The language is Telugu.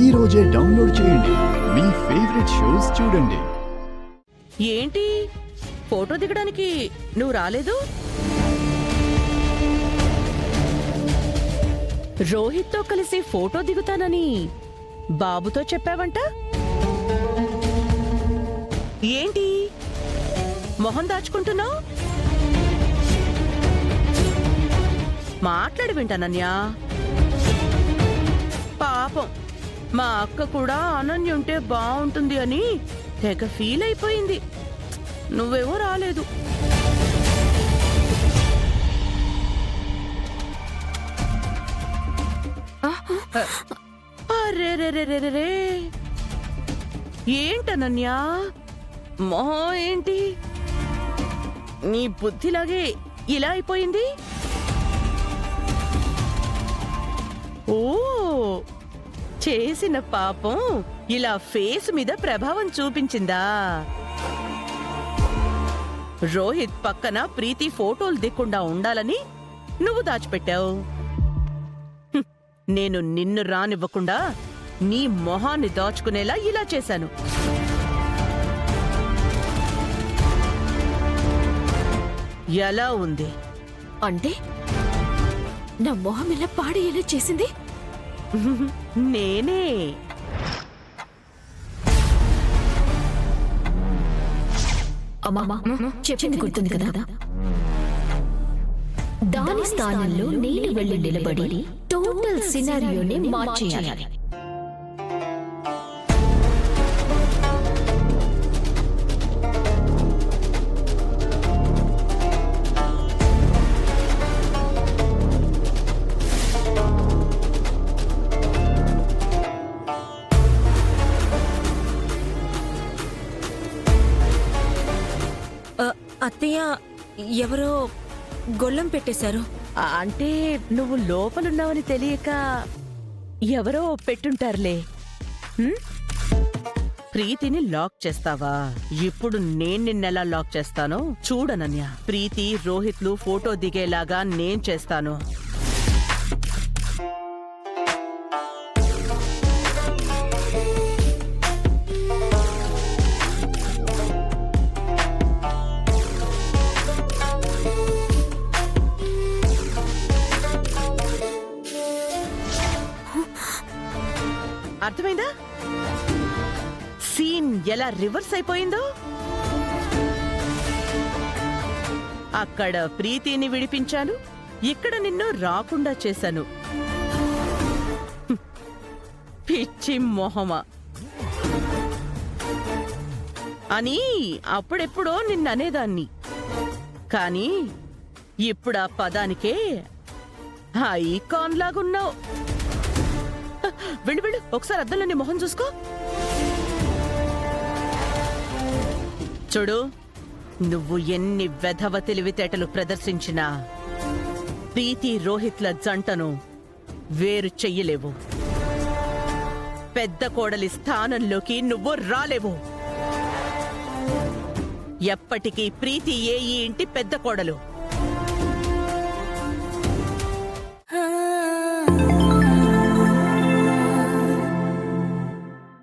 ఈ రోజే డౌన్లోడ్ చేయండి. మీ ఫేవరెట్ షోస్ చూడండి. ఏంటి ఫోటో దిగడానికి నువ్వు రాలేదు? రోహిత్తో కలిసి ఫోటో దిగుతానని బాబుతో చెప్పావంట. ఏంటి మొహం దాచుకుంటున్నావు? మాట్లాడి వింటానన్యా. పాపం మా అక్క కూడా అనన్య ఉంటే బాగుంటుంది అని తెగ ఫీల్ అయిపోయింది. నువ్వేమో రాలేదు. అరేరేరేరేరే, ఏంటనన్యా మొహం ఏంటి నీ బుద్ధిలాగే ఇలా అయిపోయింది? ఓ, చేసిన పాపం ఇలా ఫేస్ మీద ప్రభావం చూపించిందా? రోహిత్ పక్కన ప్రీతి ఫోటోలు దిక్కుండా ఉండాలని నువ్వు దాచిపెట్టావు. నేను నిన్ను రానివ్వకుండా నీ మొహాన్ని దాచుకునేలా ఇలా చేశాను. ఎలా ఉంది? అంటే నా మొహం ఇలా పాడేలా చేసింది నేనే. అమ్మా, చెప్పింది గుర్తుంది కదా? దాని స్థానంలో నేను వెళ్ళి నిలబడి టోటల్ సినారియోని మార్చేయాలి. అత్తయ్య, ఎవరో గొల్లం పెట్టేశారు. అంటే నువ్వు లోపలున్నావని తెలియక ఎవరో పెట్టుంటారులే. ప్రీతిని లాక్ చేస్తావా? ఇప్పుడు నేను నిన్నెలా లాక్ చేస్తానో చూడనన్యా. ప్రీతి రోహిత్లు ఫోటో దిగేలాగా నేను చేస్తాను. అర్థమైందా? సీన్ ఎలా రివర్స్ అయిపోయిందో. అక్కడ ప్రీతిని విడిపించాను, ఇక్కడ నిన్ను రాకుండా చేశాను. పిచ్చి మొహమా అని అప్పుడెప్పుడో నిన్ననేదాన్ని. కానీ ఇప్పుడు ఆ పదానికే ఐకాన్ లాగున్నావు. వెళ్ళు వెళ్ళు, ఒకసారి అద్దంలో నీ మొహం చూసుకో. చూడు, నువ్వు ఎన్ని వెధవ తెలివితేటలు ప్రదర్శించినా ప్రీతి రోహిత్ల జంటను వేరు చెయ్యలేవు. పెద్ద కోడలి స్థానంలోకి నువ్వు రాలేవు. ఎప్పటికీ ప్రీతి ఈ ఇంటి పెద్ద కోడలు.